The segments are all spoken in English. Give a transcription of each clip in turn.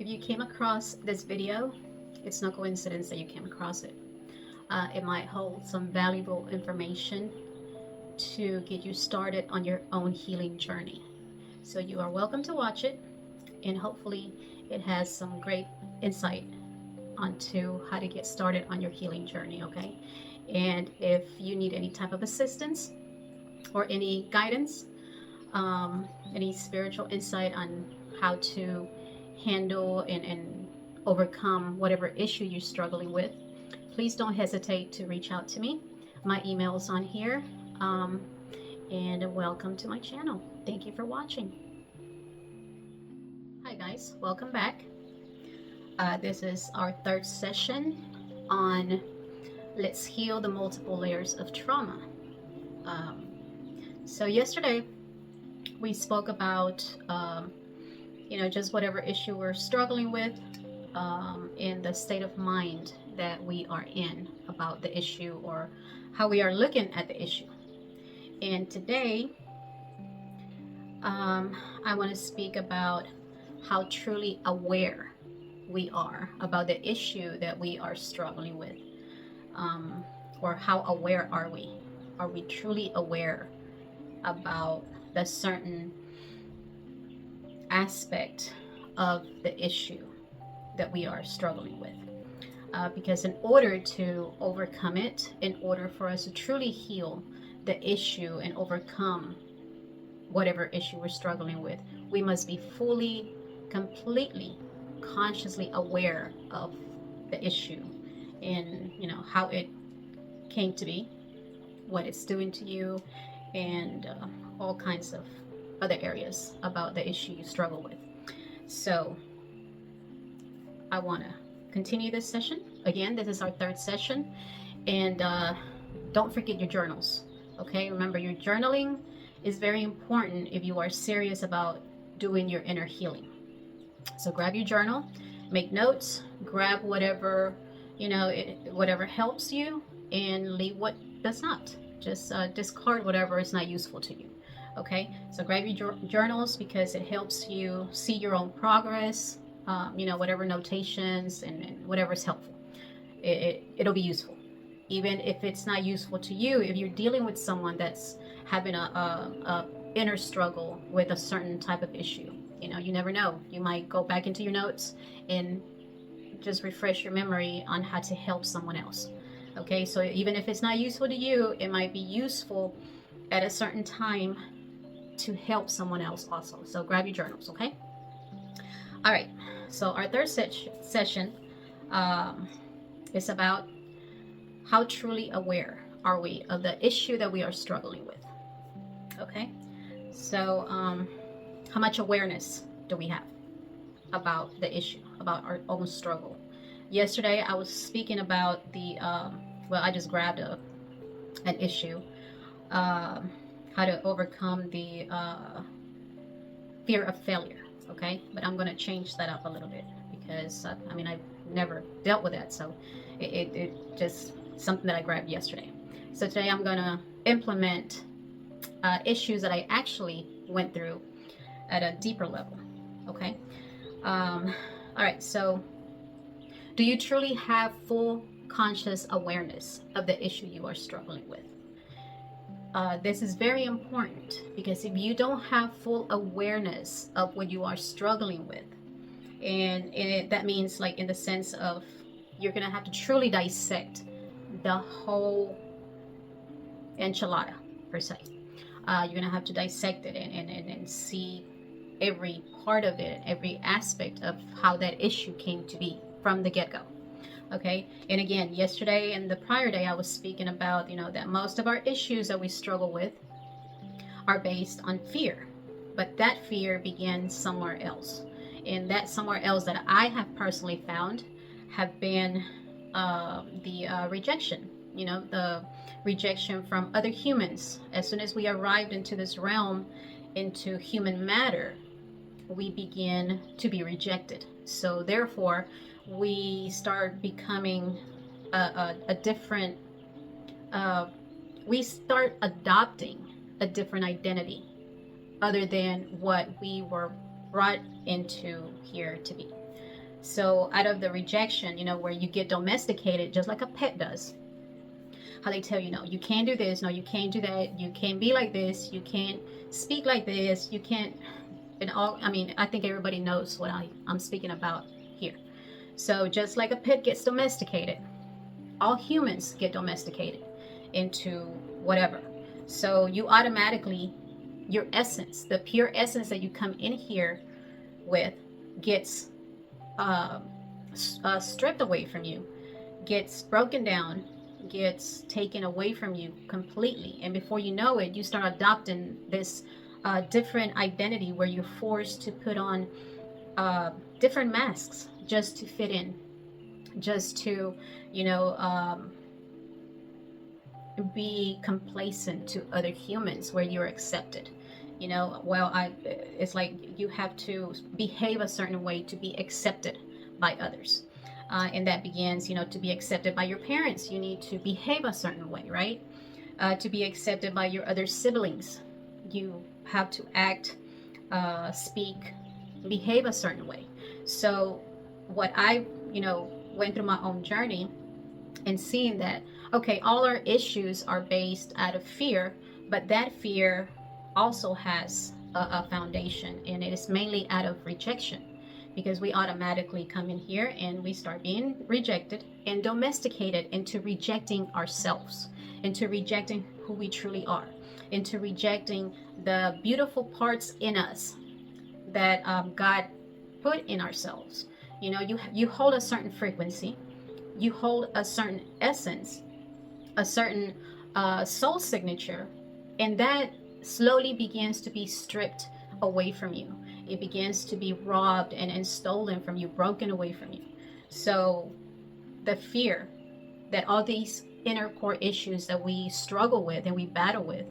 If you came across this video, it's no coincidence that you came across it. It might hold some valuable information to get you started on your own healing journey. So you are welcome to watch it, and hopefully it has some great insight onto how to get started on your healing journey, okay? And if you need any type of assistance or any guidance, any spiritual insight on how to handle and overcome whatever issue you're struggling with, please don't hesitate to reach out to me. My email is on here. And welcome to my channel. Thank you for watching. Hi guys, welcome back. This is our third session on Let's Heal the Multiple Layers of Trauma. So yesterday we spoke about just whatever issue we're struggling with, in the state of mind that we are in about the issue, or how we are looking at the issue. And today I want to speak about how truly aware we are about the issue that we are struggling with, or how aware are we? Are we truly aware about the certain aspect of the issue that we are struggling with? Because in order to overcome it, in order for us to truly heal the issue and overcome whatever issue we're struggling with, we must be fully, completely, consciously aware of the issue and how it came to be, what it's doing to you, and all kinds of other areas about the issue you struggle with. So I want to continue this session. Again, this is our third session, and don't forget your journals. Okay, remember, your journaling is very important if you are serious about doing your inner healing. So grab your journal, make notes, grab whatever whatever helps you, and leave what does not. Just discard whatever is not useful to you. Okay, so grab your journals because it helps you see your own progress. Whatever notations and whatever is helpful, it'll be useful. Even if it's not useful to you, if you're dealing with someone that's having a inner struggle with a certain type of issue, you never know. You might go back into your notes and just refresh your memory on how to help someone else. Okay, so even if it's not useful to you, it might be useful at a certain time to help someone else also. So grab your journals, okay? All right, so our third session is about how truly aware are we of the issue that we are struggling with. Okay, so how much awareness do we have about the issue, about our own struggle? Yesterday I was speaking about the I just grabbed an issue, how to overcome the fear of failure. Okay, but I'm going to change that up a little bit because I've never dealt with that, so it just something that I grabbed yesterday. So today I'm going to implement issues that I actually went through at a deeper level. Okay, all right, so do you truly have full conscious awareness of the issue you are struggling with? This is very important, because if you don't have full awareness of what you are struggling with, and that means, like, in the sense of, you're going to have to truly dissect the whole enchilada, per se. You're going to have to dissect it and see every part of it, every aspect of how that issue came to be from the get-go. Okay, and again, yesterday and the prior day, I was speaking about, that most of our issues that we struggle with are based on fear, but that fear begins somewhere else. And that somewhere else that I have personally found have been the rejection, the rejection from other humans. As soon as we arrived into this realm, into human matter, we begin to be rejected. So therefore, we start becoming a different, we start adopting a different identity other than what we were brought into here to be. So out of the rejection, where you get domesticated just like a pet does, how they tell you, no, you can't do this, no, you can't do that, you can't be like this, you can't speak like this, you can't, and all, I mean, I think everybody knows what I'm speaking about here. So just like a pet gets domesticated, all humans get domesticated into whatever. So you automatically, your essence, the pure essence that you come in here with, gets stripped away from you, gets broken down, gets taken away from you completely. And before you know it, you start adopting this different identity where you're forced to put on different masks just to fit in, just to, be complacent to other humans where you're accepted. It's like you have to behave a certain way to be accepted by others. And that begins, to be accepted by your parents, you need to behave a certain way, right? To be accepted by your other siblings, you have to act, speak, behave a certain way. So what I, went through my own journey and seeing that, okay, all our issues are based out of fear, but that fear also has a foundation, and it is mainly out of rejection, because we automatically come in here and we start being rejected and domesticated into rejecting ourselves, into rejecting who we truly are, into rejecting the beautiful parts in us that God put in ourselves. You hold a certain frequency, you hold a certain essence, a certain soul signature, and that slowly begins to be stripped away from you. It begins to be robbed and stolen from you, broken away from you. So the fear that all these inner core issues that we struggle with and we battle with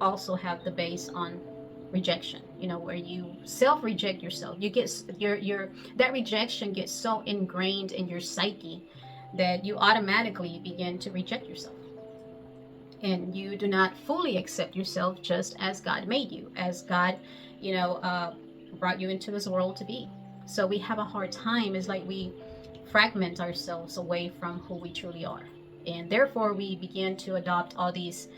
also have the base on rejection, where you self-reject yourself. You get your that rejection gets so ingrained in your psyche that you automatically begin to reject yourself. And you do not fully accept yourself just as God made you, as God, brought you into this world to be. So we have a hard time. It's like we fragment ourselves away from who we truly are. And therefore we begin to adopt all these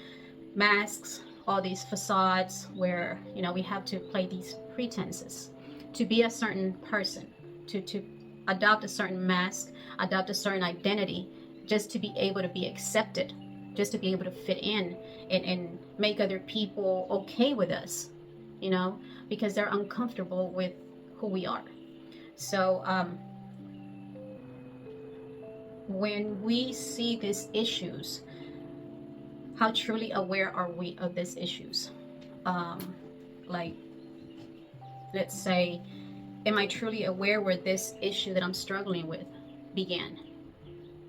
masks, all these facades where, we have to play these pretenses to be a certain person, to adopt a certain mask, adopt a certain identity, just to be able to be accepted, just to be able to fit in and make other people okay with us, because they're uncomfortable with who we are. So when we see these issues, how truly aware are we of these issues? Like, let's say, am I truly aware where this issue that I'm struggling with began?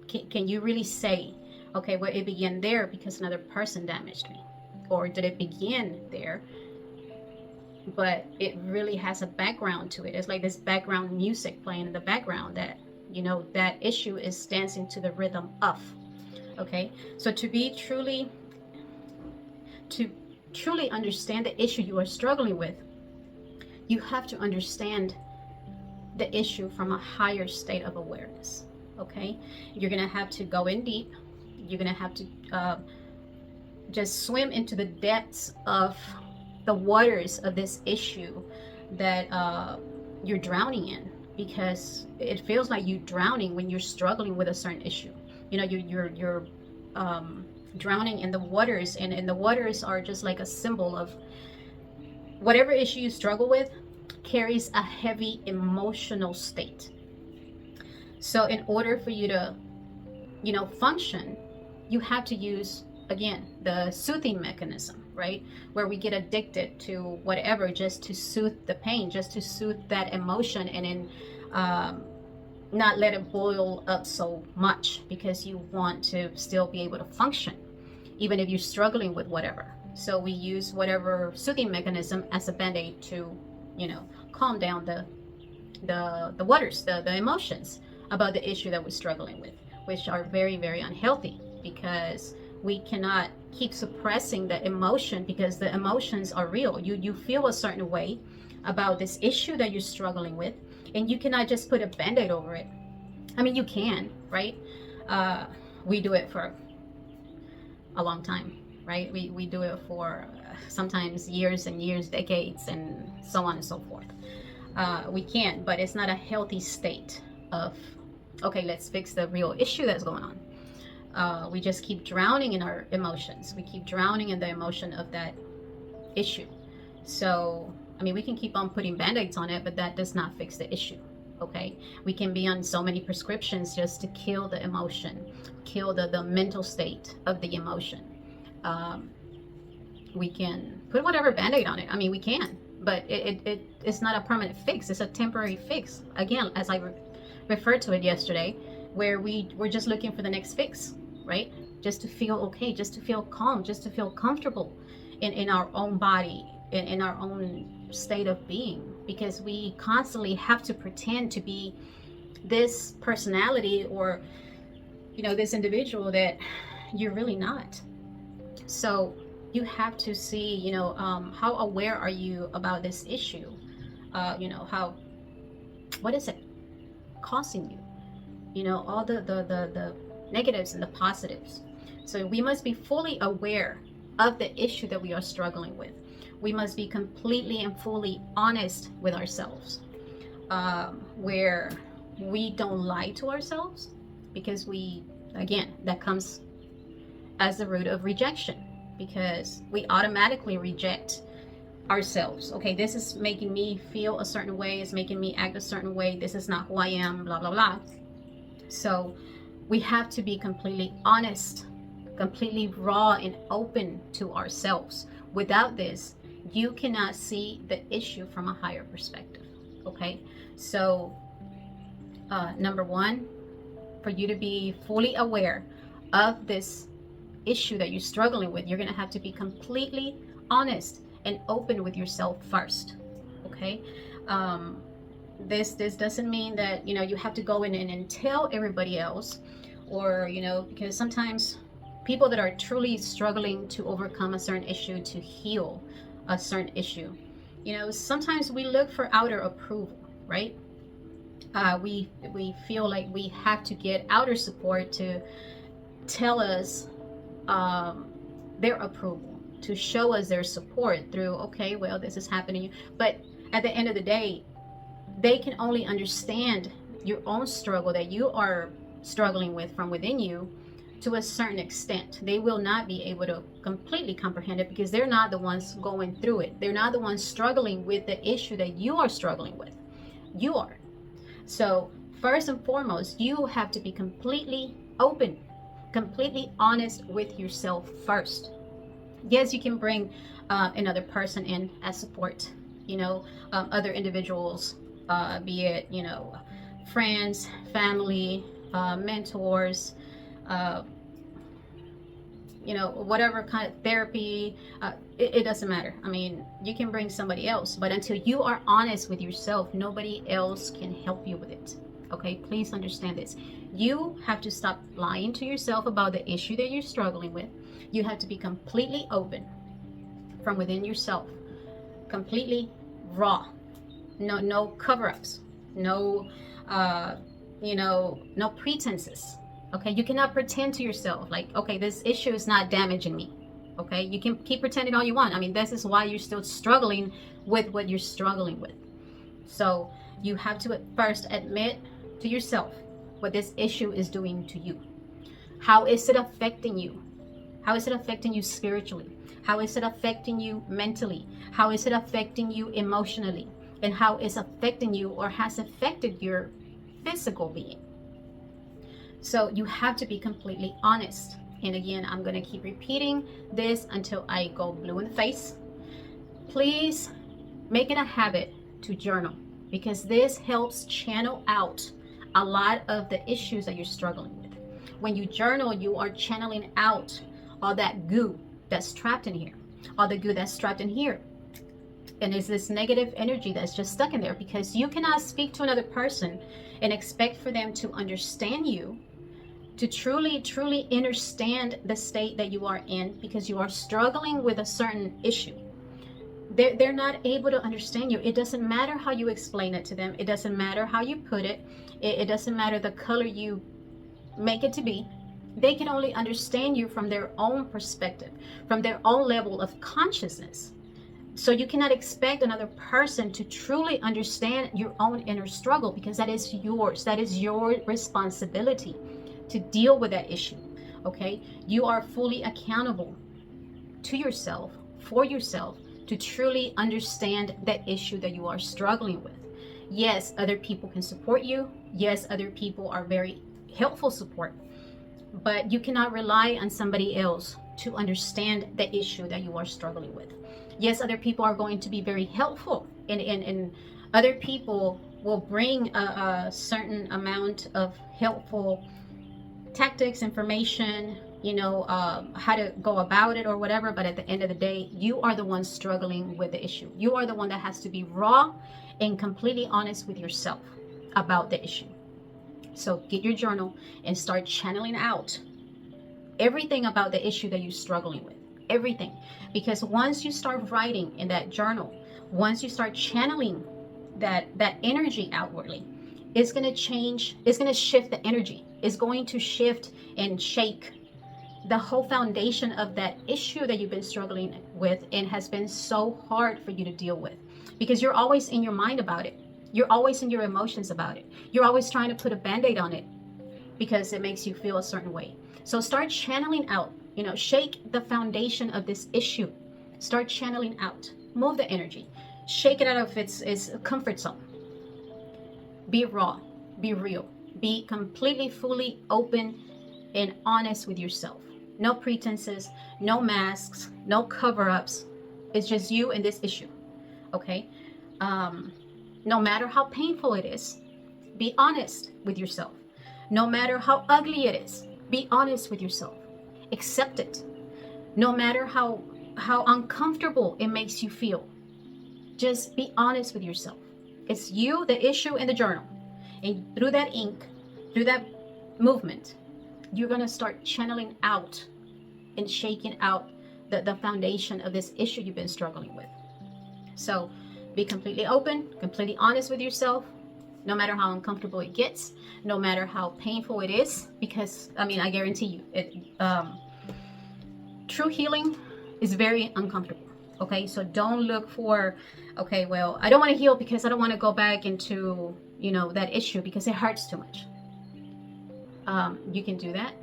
Can you really say, okay, well, it began there because another person damaged me? Or did it begin there, but it really has a background to it? It's like this background music playing in the background that, that issue is dancing to the rhythm of. Okay, so to truly understand the issue you are struggling with, you have to understand the issue from a higher state of awareness. Okay, you're gonna have to go in deep. You're gonna have to just swim into the depths of the waters of this issue that you're drowning in, because it feels like you're drowning when you're struggling with a certain issue. You're drowning in the waters, and the waters are just like a symbol of whatever issue you struggle with carries a heavy emotional state. So in order for you to, function, you have to use, again, the soothing mechanism, right? Where we get addicted to whatever just to soothe the pain, just to soothe that emotion, and then not let it boil up so much, because you want to still be able to function, even if you're struggling with whatever. So we use whatever soothing mechanism as a band-aid to, calm down the waters, the emotions about the issue that we're struggling with, which are very, very unhealthy, because we cannot keep suppressing the emotion, because the emotions are real. You feel a certain way about this issue that you're struggling with, And you cannot just put a band-aid over it. I mean, you can, right? We do it for a long time, right? We do it for sometimes years and years, decades, and so on and so forth. We can, but it's not a healthy state of, okay, let's fix the real issue that's going on. We just keep drowning in our emotions. We keep drowning in the emotion of that issue. So, I mean, we can keep on putting band-aids on it, but that does not fix the issue. Okay, we can be on so many prescriptions just to kill the emotion, kill the mental state of the emotion. We can put whatever band-aid on it. I mean, we can, but it's not a permanent fix. It's a temporary fix. Again, as I referred to it yesterday, where we're just looking for the next fix, right? Just to feel okay, just to feel calm, just to feel comfortable in our own body, in our own state of being, because we constantly have to pretend to be this personality or, you know, this individual that you're really not. So you have to see, you know, how aware are you about this issue? You know, what is it causing you? You know, all the negatives and the positives. So we must be fully aware of the issue that we are struggling with. We must be completely and fully honest with ourselves, where we don't lie to ourselves, because again, that comes as the root of rejection, because we automatically reject ourselves. Okay, this is making me feel a certain way, it's making me act a certain way, this is not who I am, blah, blah, blah. So we have to be completely honest, completely raw and open to ourselves. Without this, you cannot see the issue from a higher perspective. Okay, so number one, for you to be fully aware of this issue that you're struggling with, you're going to have to be completely honest and open with yourself first. Okay, this doesn't mean that, you know, you have to go in and tell everybody else, or, you know, because sometimes people that are truly struggling to overcome a certain issue, to heal a certain issue, you know, sometimes we look for outer approval, right? We feel like we have to get outer support to tell us their approval, to show us their support through, okay, well, this is happening. But at the end of the day, they can only understand your own struggle that you are struggling with from within you to a certain extent. They will not be able to completely comprehend it, because they're not the ones going through it. They're not the ones struggling with the issue that you are struggling with. You are. So first and foremost, you have to be completely open, completely honest with yourself first. Yes, you can bring another person in as support, you know, other individuals, be it, you know, friends, family, mentors, you know, whatever kind of therapy, it doesn't matter. I mean, you can bring somebody else, but until you are honest with yourself, nobody else can help you with it. Okay, please understand this. You have to stop lying to yourself about the issue that you're struggling with. You have to be completely open from within yourself, completely raw. No cover-ups, no no pretenses. Okay, you cannot pretend to yourself like, okay, this issue is not damaging me. Okay, you can keep pretending all you want. I mean, this is why you're still struggling with what you're struggling with. So you have to first admit to yourself what this issue is doing to you. How is it affecting you? How is it affecting you spiritually? How is it affecting you mentally? How is it affecting you emotionally? And how is affecting you, or has affected your physical being? So you have to be completely honest. And again, I'm going to keep repeating this until I go blue in the face. Please make it a habit to journal, because this helps channel out a lot of the issues that you're struggling with. When you journal, you are channeling out all that goo that's trapped in here, all the goo that's trapped in here. And it's this negative energy that's just stuck in there, because you cannot speak to another person and expect for them to understand you, to truly understand the state that you are in, because you are struggling with a certain issue. They're not able to understand you. It doesn't matter how you explain it to them. It doesn't matter how you put it. It doesn't matter the color you make it to be. They can only understand you from their own perspective, from their own level of consciousness. So you cannot expect another person to truly understand your own inner struggle, because that is yours. That is your responsibility to deal with that issue. Okay? You are fully accountable to yourself, for yourself, to truly understand that issue that you are struggling with. Yes, other people can support you. Yes, other people are very helpful support, but you cannot rely on somebody else to understand the issue that you are struggling with. Yes, other people are going to be very helpful, and other people will bring a certain amount of helpful tactics, information, how to go about it or whatever. But at the end of the day, you are the one struggling with the issue. You are the one that has to be raw and completely honest with yourself about the issue. So get your journal and start channeling out everything about the issue that you're struggling with. Everything. Because once you start writing in that journal, once you start channeling that energy outwardly, it's going to change. It's going to shift the energy. It's going to shift and shake the whole foundation of that issue that you've been struggling with and has been so hard for you to deal with, because you're always in your mind about it. You're always in your emotions about it. You're always trying to put a band-aid on it because it makes you feel a certain way. So start channeling out, shake the foundation of this issue. Start channeling out. Move the energy. Shake it out of its comfort zone. Be raw. Be real. Be completely, fully open and honest with yourself. No pretenses, no masks, no cover-ups. It's just you and this issue. Okay? No matter how painful it is, be honest with yourself. No matter how ugly it is, be honest with yourself. Accept it. No matter how uncomfortable it makes you feel, just be honest with yourself. It's you, the issue, and the journal. And through that ink, through that movement, you're going to start channeling out and shaking out the foundation of this issue you've been struggling with. So be completely open, completely honest with yourself, no matter how uncomfortable it gets, no matter how painful it is, because, I guarantee you, true healing is very uncomfortable. Okay, so don't look for, okay, well, I don't want to heal because I don't want to go back into, that issue because it hurts too much. You can do that,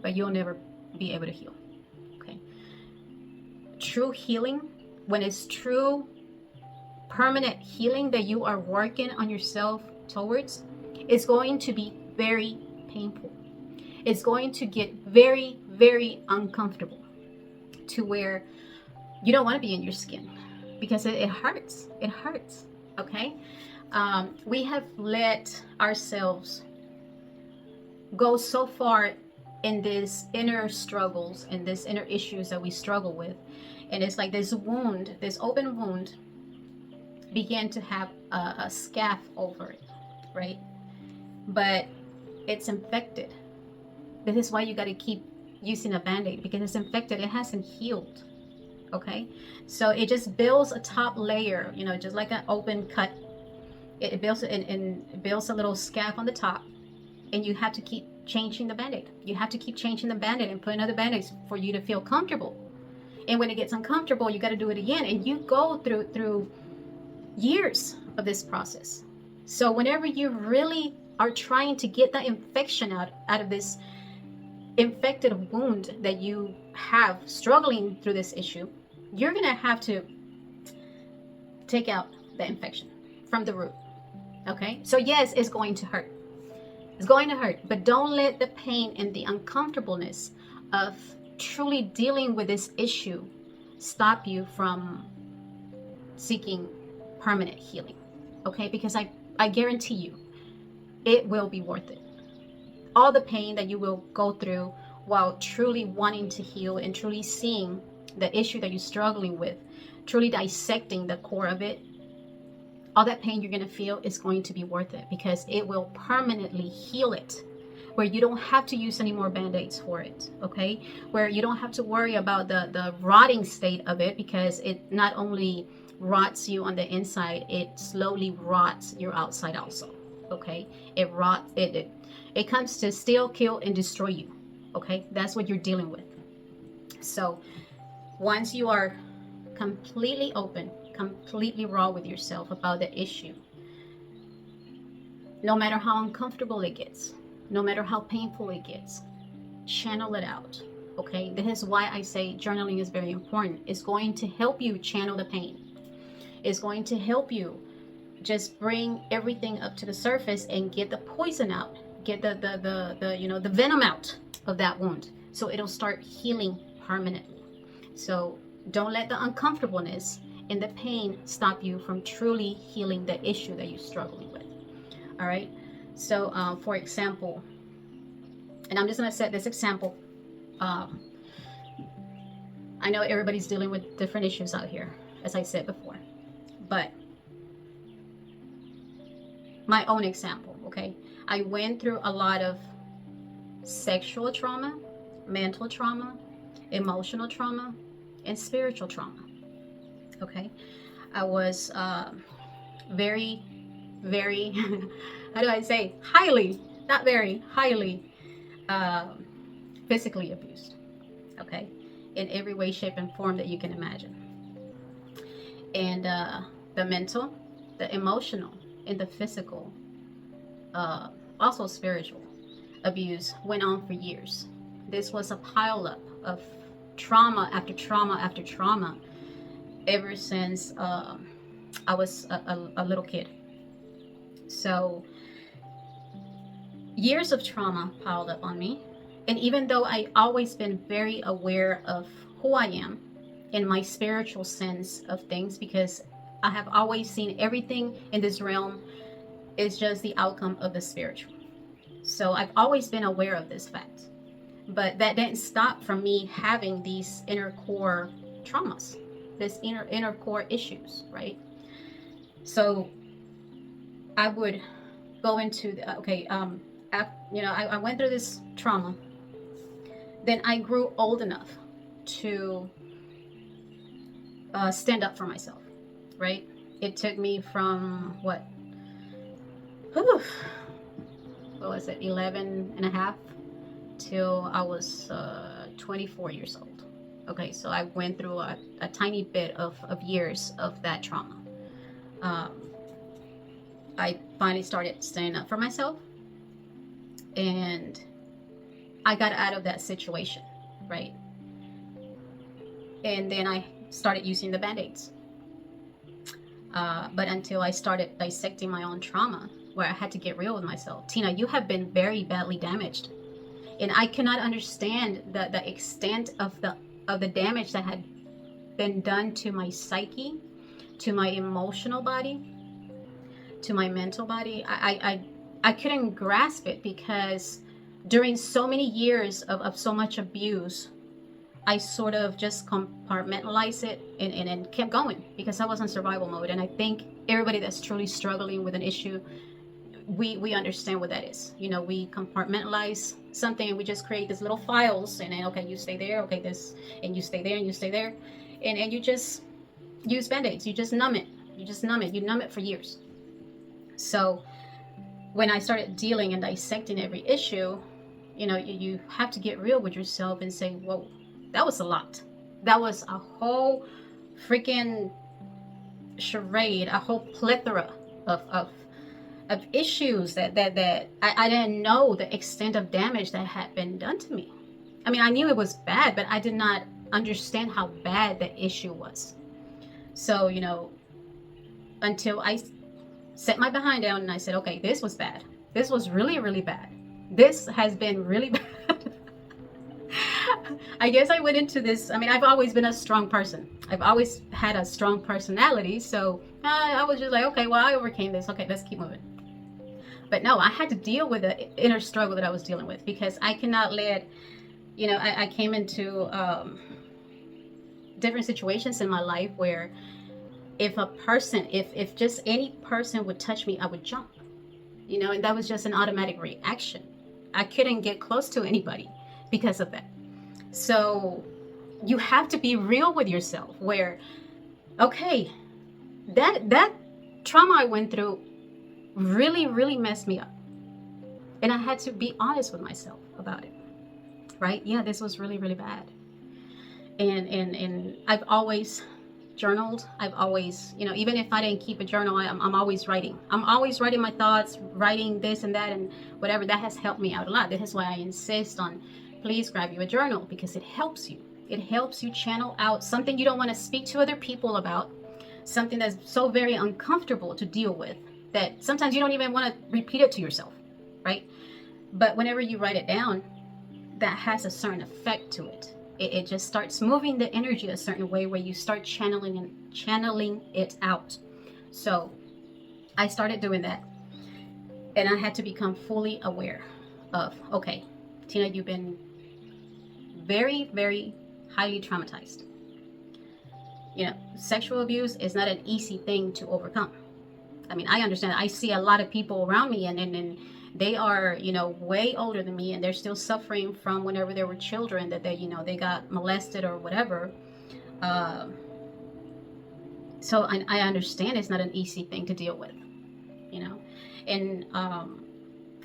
but you'll never be able to heal. Okay. True healing, when it's true, permanent healing that you are working on yourself towards, is going to be very painful. It's going to get very, very uncomfortable to where you don't want to be in your skin because it hurts. It hurts. Okay. We have let ourselves go so far in these inner struggles and these inner issues that we struggle with, and it's like this wound, this open wound, began to have a scaff over it, right? But it's infected. This is why you got to keep using a band-aid, because it's infected. It hasn't healed. Okay, so it just builds a top layer, just like an open cut. It builds and builds a little scaff on the top, and you have to keep changing the band-aid. You have to keep changing the band-aid and put another band-aid for you to feel comfortable. And when it gets uncomfortable, you got to do it again, and you go through years of this process. So whenever you really are trying to get the infection out of this infected wound that you have struggling through this issue, you're going to have to take out the infection from the root. Okay, so yes, it's going to hurt. It's going to hurt, but don't let the pain and the uncomfortableness of truly dealing with this issue stop you from seeking permanent healing. Okay, because I guarantee you it will be worth it. All the pain that you will go through while truly wanting to heal and truly seeing the issue that you're struggling with, truly dissecting the core of it, all that pain you're going to feel is going to be worth it, because it will permanently heal it, where you don't have to use any more band-aids for it. Okay, where you don't have to worry about the rotting state of it, because it not only rots you on the inside, it slowly rots your outside also. Okay, it rots. It comes to steal, kill, and destroy you. Okay, that's what you're dealing with. So once you are completely open, completely raw with yourself about the issue, no matter how uncomfortable it gets, no matter how painful it gets, channel it out. Okay, this is why I say journaling is very important. It's going to help you channel the pain. It's going to help you just bring everything up to the surface and get the poison out, get the venom out of that wound, so it'll start healing permanently. So don't let the uncomfortableness and the pain stop you from truly healing the issue that you're struggling with. All right. So for example, and I'm just going to set this example. I know everybody's dealing with different issues out here, as I said before, but my own example, okay? I went through a lot of sexual trauma, mental trauma, emotional trauma, and spiritual trauma, okay? I was very, very, how do I say, highly, not very, highly physically abused, okay? In every way, shape, and form that you can imagine. And the mental, the emotional, and the physical, also spiritual abuse went on for years. This was a pileup of trauma after trauma after trauma ever since I was a little kid. So years of trauma piled up on me. And even though I always been very aware of who I am in my spiritual sense of things, because I have always seen everything in this realm is just the outcome of the spiritual. So I've always been aware of this fact. But that didn't stop from me having these inner core traumas, this inner core issues, right? So I would go into I went through this trauma. Then I grew old enough to stand up for myself, right? It took me from what was it, 11 and a half till I was 24 years old. Okay, so I went through a tiny bit of years of that trauma. I finally started standing up for myself, and I got out of that situation, right? And then I started using the Band-Aids. But until I started dissecting my own trauma, where I had to get real with myself. Tina, you have been very badly damaged. And I cannot understand the extent of the damage that had been done to my psyche, to my emotional body, to my mental body. I couldn't grasp it, because during so many years of so much abuse, I sort of just compartmentalized it and kept going, because I was in survival mode. And I think everybody that's truly struggling with an issue, we understand what that is. You know, we compartmentalize something and we just create these little files, and then, okay, you stay there, okay, this, and you stay there, and you stay there, and you just use Band-Aids. You just numb it. You numb it for years. So when I started dealing and dissecting every issue, you know, you have to get real with yourself and say, whoa, that was a lot. That was a whole freaking charade, a whole plethora of issues that I didn't know the extent of damage that had been done to me. I mean, I knew it was bad, but I did not understand how bad the issue was. So, you know, until I set my behind down and I said, okay, this was bad. This was really, really bad. This has been really bad. I guess I went into this, I mean, I've always been a strong person. I've always had a strong personality. So I was just like, okay, well, I overcame this. Okay, let's keep moving. But no, I had to deal with the inner struggle that I was dealing with, because I cannot let, you know, I came into different situations in my life where if a person, if just any person would touch me, I would jump, you know, and that was just an automatic reaction. I couldn't get close to anybody because of that. So you have to be real with yourself where, okay, that trauma I went through really, really messed me up. And I had to be honest with myself about it, right? Yeah, this was really, really bad. And I've always journaled. I've always, even if I didn't keep a journal, I'm always writing. I'm always writing my thoughts, writing this and that and whatever. That has helped me out a lot. This is why I insist on, please grab you a journal, because it helps you. It helps you channel out something you don't want to speak to other people about, something that's so very uncomfortable to deal with that sometimes you don't even want to repeat it to yourself, right? But whenever you write it down, that has a certain effect to it. It just starts moving the energy a certain way where you start channeling it out. So I started doing that, and I had to become fully aware of, okay, Tina, you've been very, very highly traumatized. Sexual abuse is not an easy thing to overcome. I mean, I understand. I see a lot of people around me, and they are, way older than me, and they're still suffering from whenever they were children, that they got molested or whatever. So I understand it's not an easy thing to deal with, and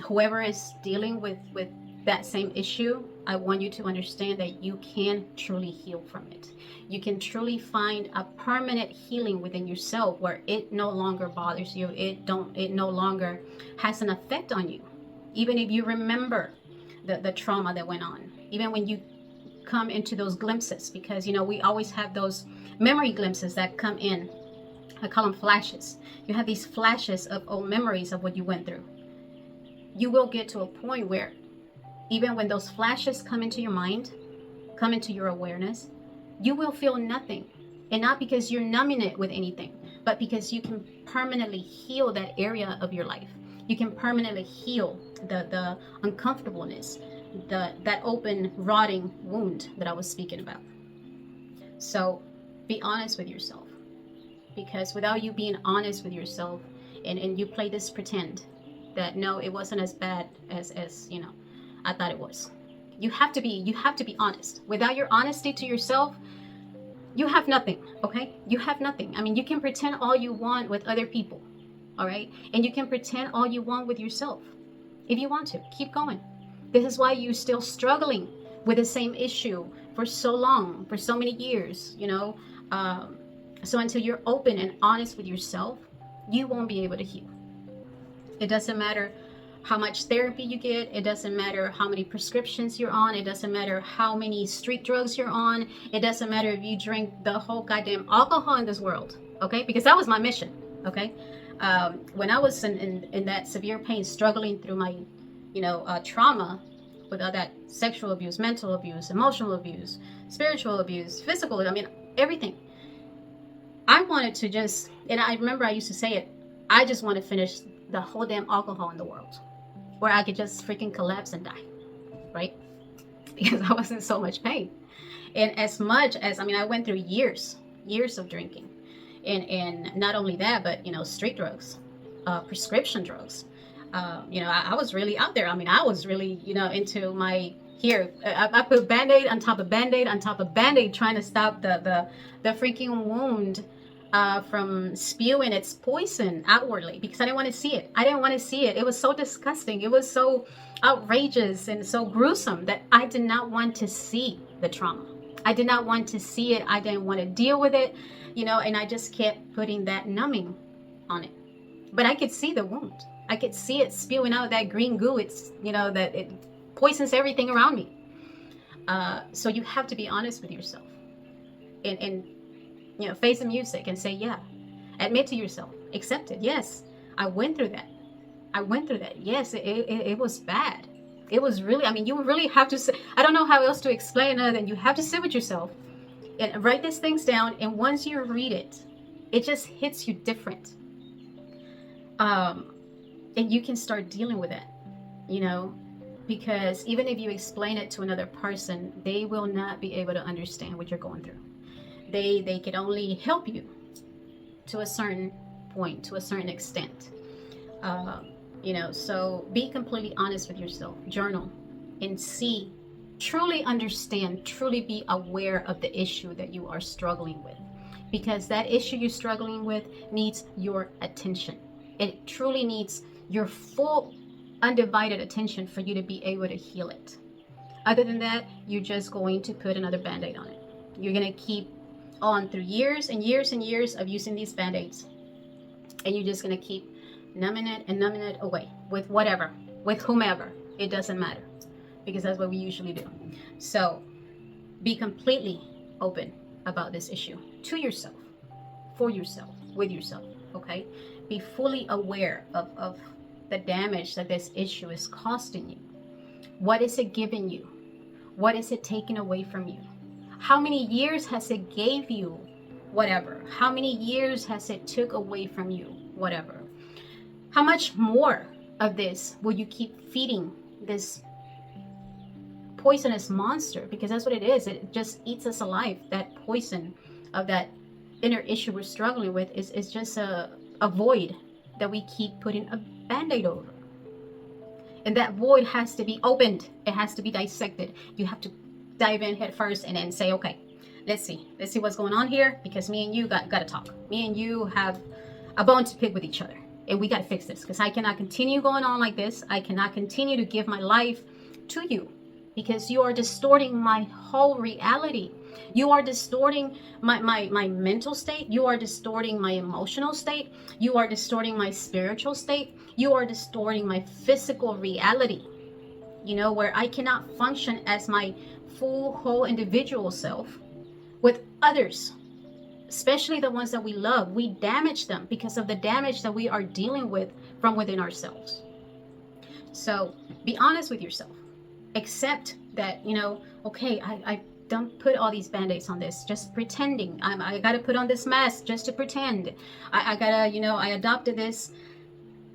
whoever is dealing with that same issue, I want you to understand that you can truly heal from it. You can truly find a permanent healing within yourself where it no longer bothers you. It no longer has an effect on you. Even if you remember the trauma that went on, even when you come into those glimpses, because we always have those memory glimpses that come in. I call them flashes. You have these flashes of old memories of what you went through. You will get to a point where even when those flashes come into your mind, come into your awareness, you will feel nothing. And not because you're numbing it with anything, but because you can permanently heal that area of your life. You can permanently heal the uncomfortableness, that open, rotting wound that I was speaking about. So be honest with yourself. Because without you being honest with yourself, and you play this pretend that no, it wasn't as bad as I thought it was. You have to be honest. Without your honesty to yourself, you have nothing, okay? You have nothing. I mean, you can pretend all you want with other people, all right? And you can pretend all you want with yourself. If you want to, keep going. This is why you're still struggling with the same issue for so long, for so many years, so until you're open and honest with yourself, you won't be able to heal. It doesn't matter how much therapy you get. It doesn't matter how many prescriptions you're on. It doesn't matter how many street drugs you're on. It doesn't matter if you drink the whole goddamn alcohol in this world, okay? Because that was my mission, okay? When I was in that severe pain, struggling through my, trauma with all that sexual abuse, mental abuse, emotional abuse, spiritual abuse, physical, everything. I wanted to just, and I remember I used to say it, I just want to finish the whole damn alcohol in the world, where I could just freaking collapse and die, right? Because I was in so much pain. And as much as, I went through years of drinking. And not only that, but, street drugs, prescription drugs. I was really out there. I was really, into my, I put Band-Aid on top of Band-Aid on top of Band-Aid, trying to stop the freaking wound from spewing its poison outwardly, because I didn't want to see it. It was so disgusting. It was so outrageous and so gruesome that I did not want to see the trauma. I did not want to see it. I didn't want to deal with it, and I just kept putting that numbing on it. But I could see the wound. I could see it spewing out that green goo. It's, that it poisons everything around me. So you have to be honest with yourself and face the music and say, yeah, admit to yourself, accept it. Yes, I went through that. Yes, it was bad. It was really, you really have to say, I don't know how else to explain other than you have to sit with yourself and write these things down. And once you read it, it just hits you different. And you can start dealing with it, because even if you explain it to another person, they will not be able to understand what you're going through. They can only help you to a certain point, to a certain extent. So be completely honest with yourself. Journal and see, truly understand, truly be aware of the issue that you are struggling with. because that issue you're struggling with needs your attention. It truly needs your full, undivided attention for you to be able to heal it. Other than that, you're just going to put another band-aid on it. You're going to keep on through years and years and years of using these band-aids, and you're just going to keep numbing it away with whatever, with whomever. It doesn't matter, because that's what we usually do. So be completely open about this issue to yourself, for yourself, with yourself, okay? Be fully aware of the damage that this issue is costing you. What is it giving you? What is it taking away from you? How many years has it gave you whatever? How many years has it took away from you whatever? How much more of this will you keep feeding this poisonous monster? Because that's what it is. It just eats us alive. That poison of that inner issue we're struggling with is just a void that we keep putting a band-aid over. And that void has to be opened. It has to be dissected. You have to dive in head first and then say, okay, let's see what's going on here, because me and you got to talk. Me and you have a bone to pick with each other, and we got to fix this, because I cannot continue going on like this. I cannot continue to give my life to you, because you are distorting my whole reality. You are distorting my mental state. You are distorting my emotional state. You are distorting my spiritual state. You are distorting my physical reality, where I cannot function as my full, whole individual self with others, especially the ones that we love. We damage them because of the damage that we are dealing with from within ourselves. So be honest with yourself. Accept that, okay, I don't put all these band-aids on this, just pretending. I gotta put on this mask just to pretend. I gotta, I adopted this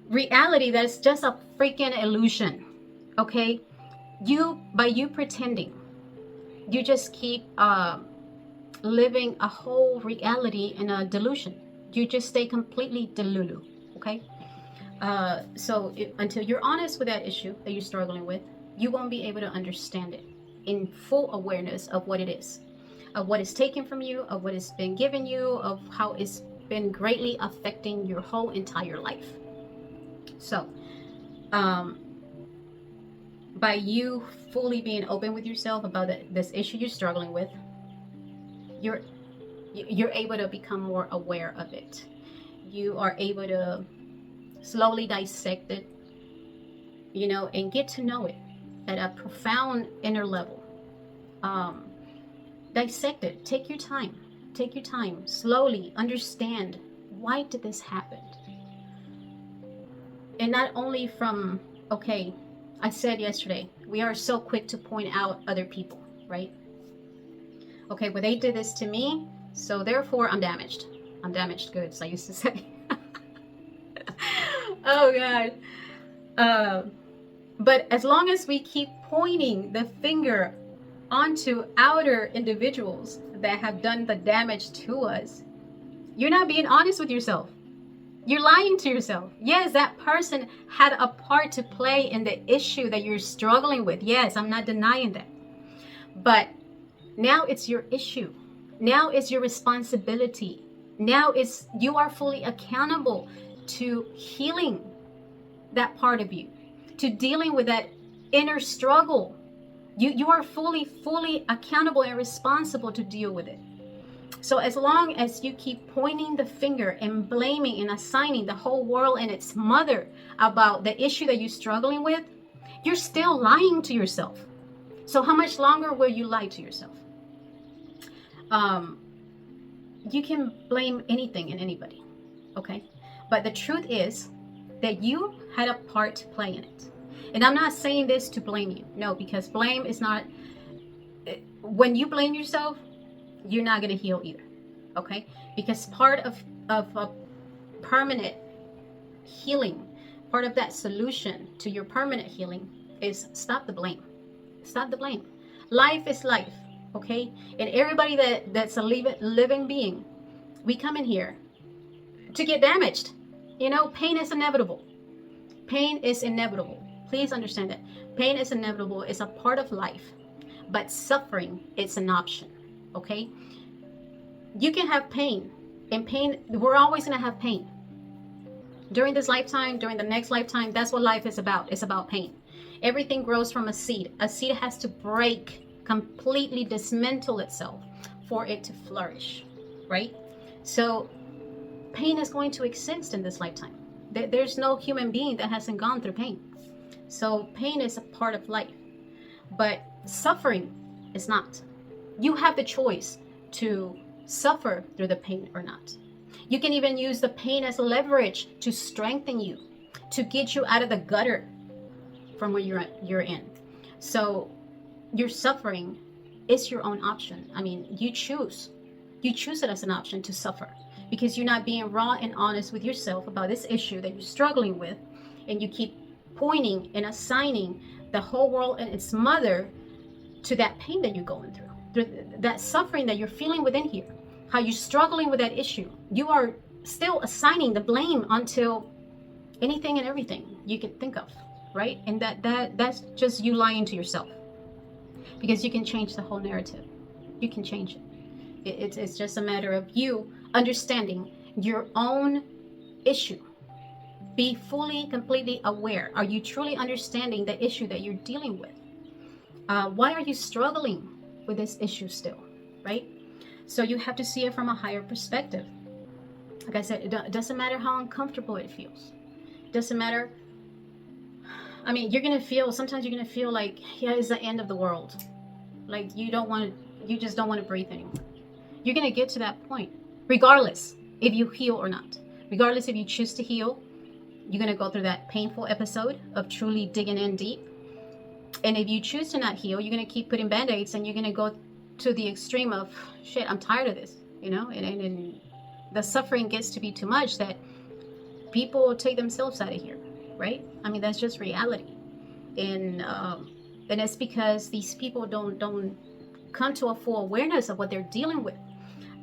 reality that's just a freaking illusion. Okay? By you pretending, you just keep living a whole reality in a delusion. You just stay completely delulu. Okay? So until you're honest with that issue that you're struggling with, you won't be able to understand it in full awareness of what it is, of what is taken from you, of what has been given you, of how it's been greatly affecting your whole entire life. So, by you fully being open with yourself about this issue you're struggling with, you're able to become more aware of it. You are able to slowly dissect it, and get to know it at a profound inner level. Dissect it. Take your time. Slowly understand, why did this happen? And not only from, okay, I said yesterday, we are so quick to point out other people, right? Okay, well, they did this to me, so therefore I'm damaged. I'm damaged goods, I used to say. Oh God. But as long as we keep pointing the finger onto outer individuals that have done the damage to us, you're not being honest with yourself. You're lying to yourself. Yes, that person had a part to play in the issue that you're struggling with. Yes, I'm not denying that. But now it's your issue. Now it's your responsibility. Now you are fully accountable to healing that part of you, to dealing with that inner struggle. You are fully accountable and responsible to deal with it. So as long as you keep pointing the finger and blaming and assigning the whole world and its mother about the issue that you're struggling with, you're still lying to yourself. So how much longer will you lie to yourself? You can blame anything and anybody, okay? But the truth is that you had a part to play in it. And I'm not saying this to blame you. No, because blame is not... When you blame yourself, you're not going to heal either, okay? Because part of a permanent healing, part of that solution to your permanent healing is stop the blame. Stop the blame. Life is life, okay? And everybody that's a living being, we come in here to get damaged. Pain is inevitable. Pain is inevitable. Please understand that. Pain is inevitable. It's a part of life. But suffering is an option. Okay? you can have pain, and pain, we're always going to have pain. During this lifetime, during the next lifetime, that's what life is about. It's about pain. Everything grows from a seed. A seed has to break, completely dismantle itself for it to flourish, right? So pain is going to exist in this lifetime. There's no human being that hasn't gone through pain. So pain is a part of life, but suffering is not. You have the choice to suffer through the pain or not. You can even use the pain as leverage to strengthen you, to get you out of the gutter from where you're in. So your suffering is your own option. I mean, you choose it as an option to suffer, because you're not being raw and honest with yourself about this issue that you're struggling with, and you keep pointing and assigning the whole world and its mother to that pain that you're going through, that suffering that you're feeling within here, how you're struggling with that issue. You are still assigning the blame until anything and everything you can think of, right? And that's just you lying to yourself, because you can change the whole narrative. You can change it. It's just a matter of you understanding your own issue. Be fully, completely aware. Are you truly understanding the issue that you're dealing with? Why are you struggling with this issue still, right? So you have to see it from a higher perspective. Like I said, it doesn't matter how uncomfortable it feels. It doesn't matter. I mean, sometimes you're going to feel like, yeah, it's the end of the world. Like you just don't want to breathe anymore. You're going to get to that point, regardless if you heal or not. Regardless if you choose to heal, you're going to go through that painful episode of truly digging in deep. And if you choose to not heal, you're going to keep putting band-aids, and you're going to go to the extreme of, shit, I'm tired of this, and the suffering gets to be too much that people take themselves out of here, right? I mean, that's just reality. And it's because these people don't come to a full awareness of what they're dealing with.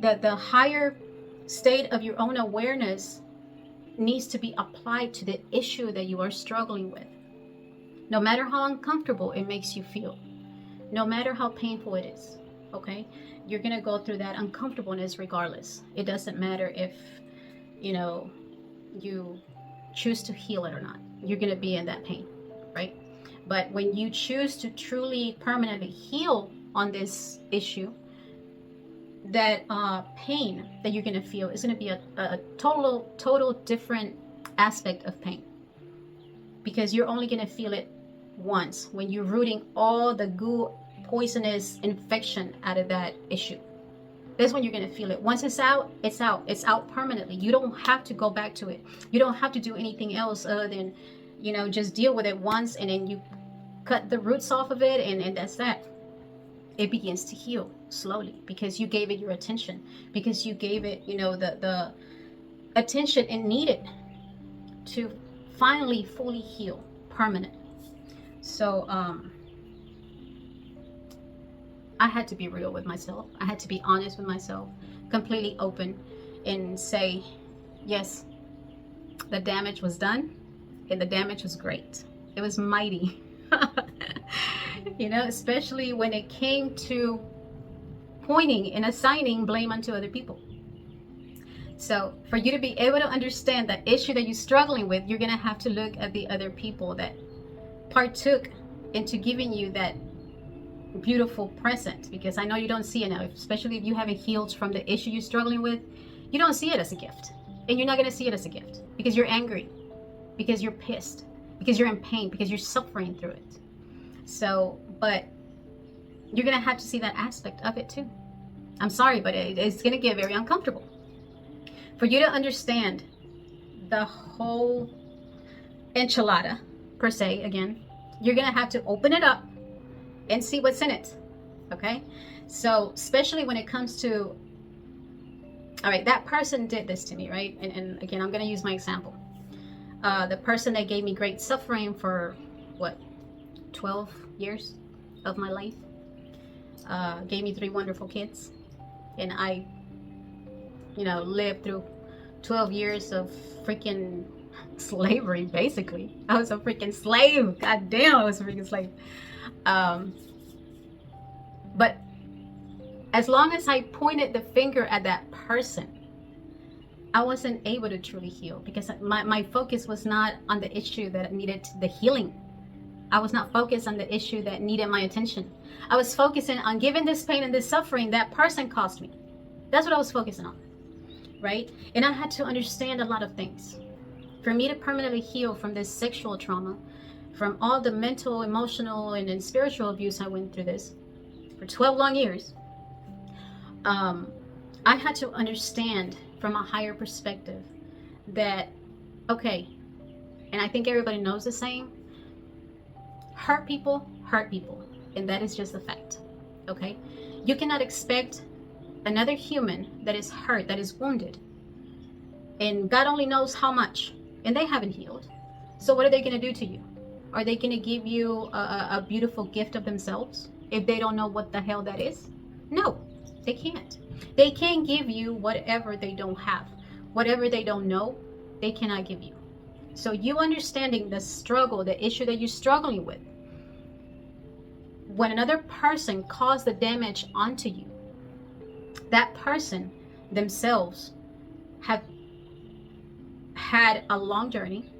That the higher state of your own awareness needs to be applied to the issue that you are struggling with. No matter how uncomfortable it makes you feel, no matter how painful it is, okay? You're going to go through that uncomfortableness regardless. It doesn't matter if, you choose to heal it or not. You're going to be in that pain, right? But when you choose to truly permanently heal on this issue, that pain that you're going to feel is going to be a total different aspect of pain, because you're only going to feel it once when you're rooting all the goo, poisonous infection out of that issue. That's when you're going to feel it. Once it's out, it's out. It's out permanently. You don't have to go back to it. You don't have to do anything else other than, just deal with it once, and then you cut the roots off of it, and that's that. It begins to heal slowly because you gave it your attention, because you gave it, the attention it needed to finally fully heal permanently. So I had to be real with myself. I had to be honest with myself, completely open, and say, yes, the damage was done, and the damage was great. It was mighty. Especially when it came to pointing and assigning blame unto other people. So for you to be able to understand the issue that you're struggling with, you're going to have to look at the other people that partook into giving you that beautiful present, because I know you don't see it now, especially if you haven't healed from the issue you're struggling with. You don't see it as a gift, and you're not going to see it as a gift because you're angry, because you're pissed, because you're in pain, because you're suffering through it. So, but you're going to have to see that aspect of it too. I'm sorry, but it's going to get very uncomfortable. For you to understand the whole enchilada, per se, again, you're going to have to open it up and see what's in it, okay? So, especially when it comes to, all right, that person did this to me, right? And again, I'm going to use my example. The person that gave me great suffering for, 12 years of my life, gave me 3 wonderful kids, and I, lived through 12 years of freaking slavery, basically. I was a freaking slave. God damn, I was a freaking slave. But As long as I pointed the finger at that person, I wasn't able to truly heal, because my focus was not on the issue that needed the healing. I was not focused on the issue that needed my attention. I was focusing on giving this pain and this suffering that person caused me. That's what I was focusing on, right? And I had to understand a lot of things. For me to permanently heal from this sexual trauma, from all the mental, emotional, and spiritual abuse I went through this for 12 long years, I had to understand from a higher perspective that, okay, and I think everybody knows the saying, hurt people, and that is just a fact, okay? You cannot expect another human that is hurt, that is wounded, and God only knows how much, and they haven't healed. So what are they going to do to you? Are they going to give you a beautiful gift of themselves if they don't know what the hell that is? No, they can't. They can't give you whatever they don't have. Whatever they don't know, they cannot give you. So you understanding the struggle, the issue that you're struggling with, when another person caused the damage onto you, that person themselves have had a long journey.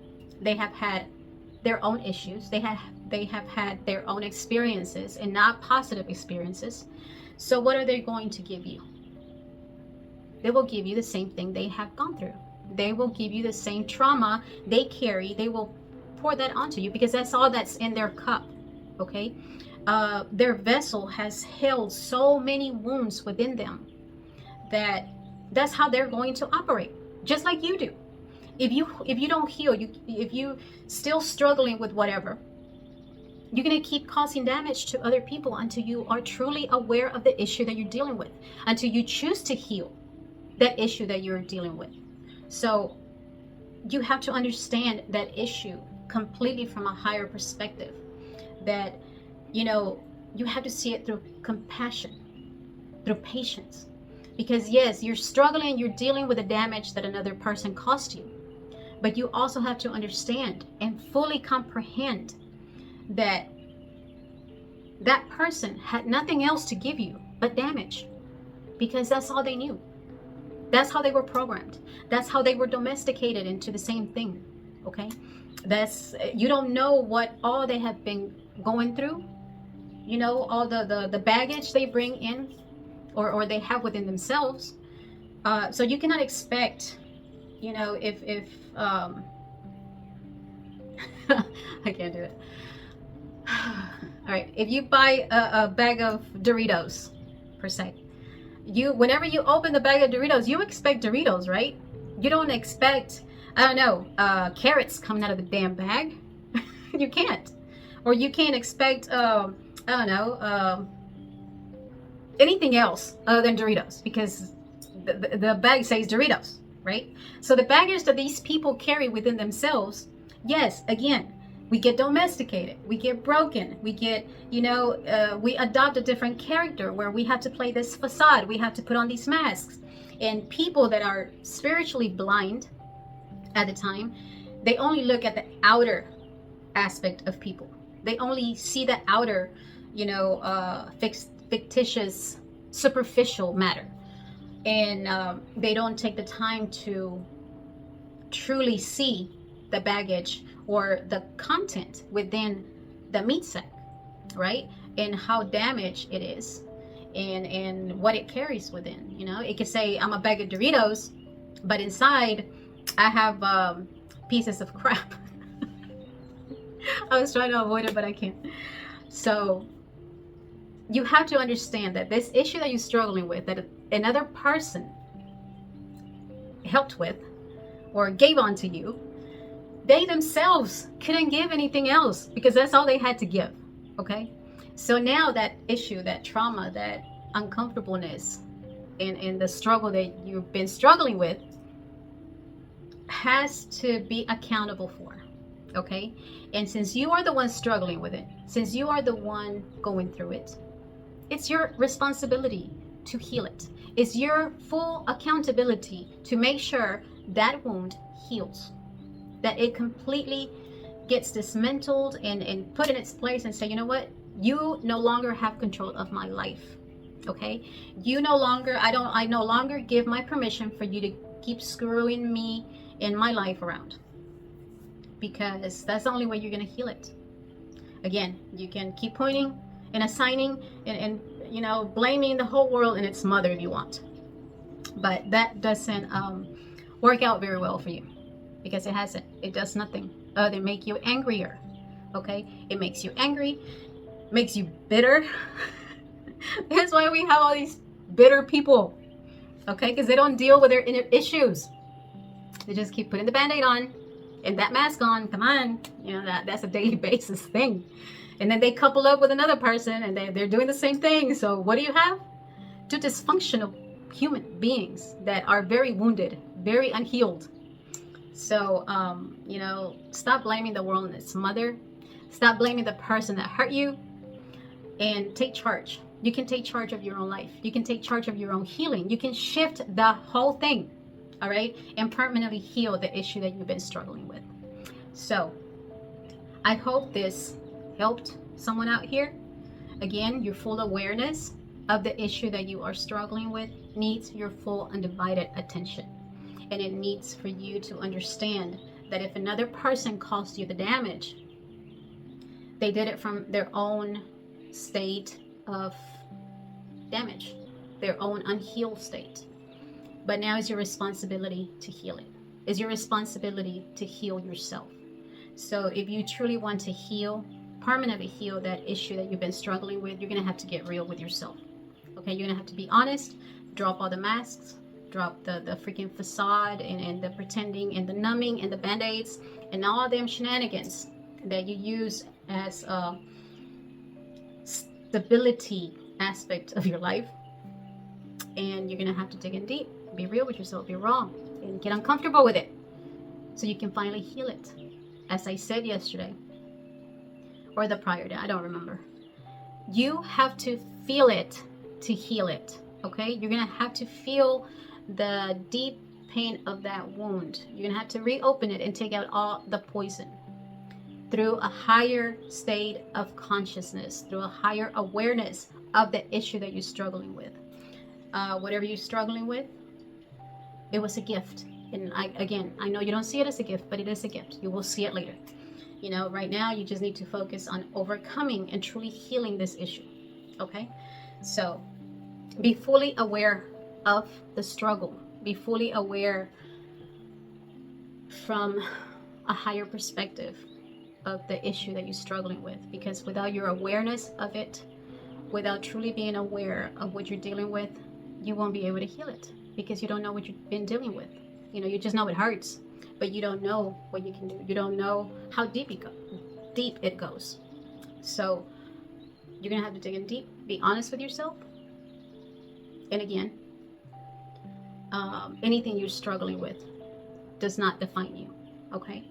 They have had their own issues. They have had their own experiences, and not positive experiences. So what are they going to give you? They will give you the same thing they have gone through. They will give you the same trauma they carry. They will pour that onto you, because that's all that's in their cup, okay? Their vessel has held so many wounds within them that's how they're going to operate, just like you do. If you don't heal, if you still struggling with whatever, you're going to keep causing damage to other people until you are truly aware of the issue that you're dealing with, until you choose to heal that issue that you're dealing with. So you have to understand that issue completely from a higher perspective, that, you know, you have to see it through compassion, through patience. Because yes, you're struggling, you're dealing with the damage that another person caused you. But you also have to understand and fully comprehend that that person had nothing else to give you but damage, because that's all they knew. That's how they were programmed. That's how they were domesticated into the same thing, okay? You don't know what all they have been going through, you know, all the baggage they bring in or they have within themselves. So you cannot expect, you know, if I can't do it. All right, if you buy a bag of Doritos, per se, whenever you open the bag of Doritos, you expect Doritos, right? You don't expect, I don't know, carrots coming out of the damn bag. You can't. Or you can't expect, I don't know, anything else other than Doritos, because the bag says Doritos, right? So the baggage that these people carry within themselves, yes, again, we get domesticated, we get broken, we get, you know, we adopt a different character where we have to play this facade, we have to put on these masks. And people that are spiritually blind at the time, they only look at the outer aspect of people. They only see the outer, you know, fictitious, superficial matter. And they don't take the time to truly see the baggage or the content within the meat sack, right? And how damaged it is, and what it carries within. You know, it could say I'm a bag of Doritos, but inside I have pieces of crap. I was trying to avoid it, but I can't. So you have to understand that this issue that you're struggling with, that another person helped with or gave onto you, they themselves couldn't give anything else, because that's all they had to give, okay? So now that issue, that trauma, that uncomfortableness, and the struggle that you've been struggling with has to be accountable for, okay? And since you are the one struggling with it, since you are the one going through it, it's your responsibility to heal it. It's your full accountability to make sure that wound heals, that it completely gets dismantled and put in its place, and say, you know what? You no longer have control of my life. Okay, I no longer give my permission for you to keep screwing me in my life around, because that's the only way you're going to heal it. Again, you can keep pointing and assigning and blaming the whole world and its mother if you want, but that doesn't work out very well for you, because it does nothing other than make you angrier. Okay, it makes you angry, makes you bitter. That's why we have all these bitter people. Okay, because they don't deal with their inner issues. They just keep putting the band-aid on and that mask on. Come on, that's a daily basis thing. And then they couple up with another person and they're doing the same thing. So what do you have? Two dysfunctional human beings that are very wounded, very unhealed. So stop blaming the world and its mother. Stop blaming the person that hurt you, and take charge. You can take charge of your own life. You can take charge of your own healing. You can shift the whole thing, all right, and permanently heal the issue that you've been struggling with. So I hope this helped someone out here. Again, your full awareness of the issue that you are struggling with needs your full undivided attention. And it needs for you to understand that if another person caused you the damage, they did it from their own state of damage, their own unhealed state. But now it's your responsibility to heal it. It's your responsibility to heal yourself. So if you truly want to heal, permanently heal that issue that you've been struggling with, you're going to have to get real with yourself. Okay, you're going to have to be honest, drop all the masks, drop the freaking facade and the pretending and the numbing and the band-aids and all them shenanigans that you use as a stability aspect of your life. And you're gonna have to dig in deep, be real with yourself, be raw, and get uncomfortable with it so you can finally heal it. As I said yesterday or the prior day, I don't remember, you have to feel it to heal it. Okay, you're gonna have to feel the deep pain of that wound. You're gonna have to reopen it and take out all the poison through a higher state of consciousness, through a higher awareness of the issue that you're struggling with. Whatever you're struggling with, it was a gift. And I know you don't see it as a gift, but it is a gift. You will see it later. Right now you just need to focus on overcoming and truly healing this issue. Okay? So be fully aware of the struggle. Be fully aware from a higher perspective of the issue that you're struggling with, because without your awareness of it, without truly being aware of what you're dealing with, you won't be able to heal it, because you don't know what you've been dealing with. You just know it hurts, but you don't know what you can do. You don't know how deep it goes. So you're gonna have to dig in deep, be honest with yourself. And again, anything you're struggling with does not define you. Okay,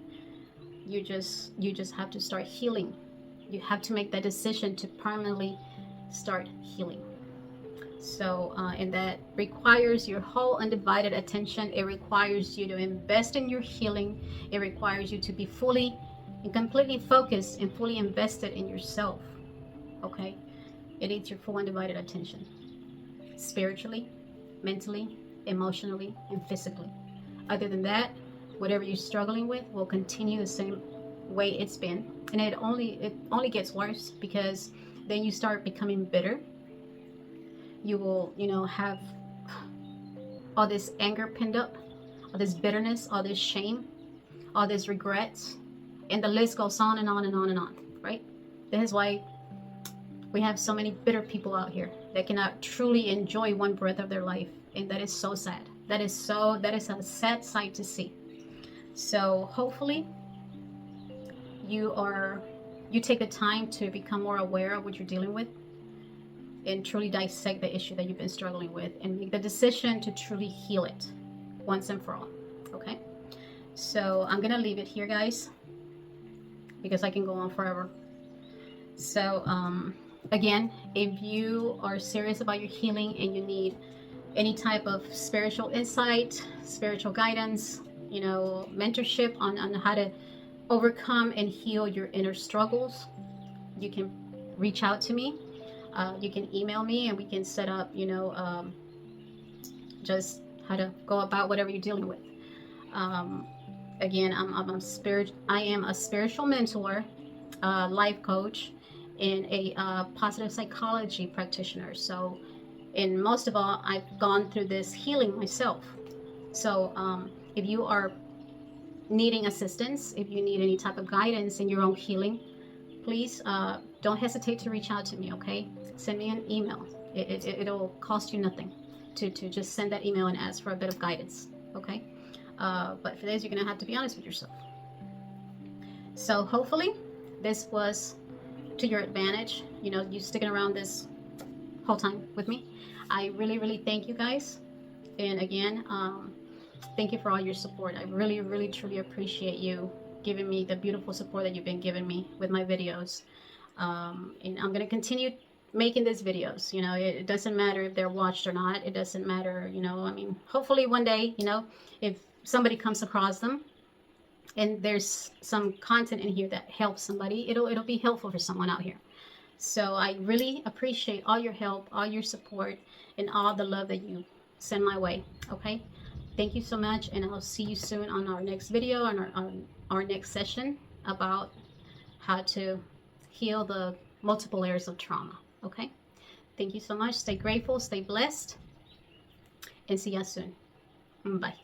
you just have to start healing. You have to make that decision to permanently start healing. So and that requires your whole undivided attention. It requires you to invest in your healing. It requires you to be fully and completely focused and fully invested in yourself. Okay, it needs your full undivided attention, spiritually, mentally, emotionally, and physically. Other than that, whatever you're struggling with will continue the same way it's been, and it only gets worse, because then you start becoming bitter. You will have all this anger pinned up, all this bitterness, all this shame, all this regrets, and the list goes on and on and on and on, right? That is why we have so many bitter people out here that cannot truly enjoy one breath of their life, and that is so sad. That is a sad sight to see. So hopefully you take the time to become more aware of what you're dealing with and truly dissect the issue that you've been struggling with, and make the decision to truly heal it once and for all. Okay, so I'm gonna leave it here, guys, because I can go on forever. So again, if you are serious about your healing and you need any type of spiritual insight, spiritual guidance, mentorship on how to overcome and heal your inner struggles, you can reach out to me. You can email me and we can set up, just how to go about whatever you're dealing with. Um, Again, I am a spiritual mentor, life coach, and a positive psychology practitioner. So, and most of all, I've gone through this healing myself. So, if you are needing assistance, if you need any type of guidance in your own healing, please don't hesitate to reach out to me. Okay, send me an email. It'll cost you nothing to just send that email and ask for a bit of guidance. Okay, but for this, you're gonna have to be honest with yourself. So hopefully, this was to your advantage. You sticking around this whole time with me. I really, really thank you guys. And again, thank you for all your support. I really, really, truly appreciate you giving me the beautiful support that you've been giving me with my videos. And I'm going to continue making these videos. It doesn't matter if they're watched or not. It doesn't matter, hopefully one day, if somebody comes across them and there's some content in here that helps somebody, it'll be helpful for someone out here. So I really appreciate all your help, all your support, and all the love that you send my way. Okay, thank you so much, and I'll see you soon on our next video, on our next session about how to heal the multiple layers of trauma. Okay, thank you so much. Stay grateful, stay blessed, and see you soon. Bye.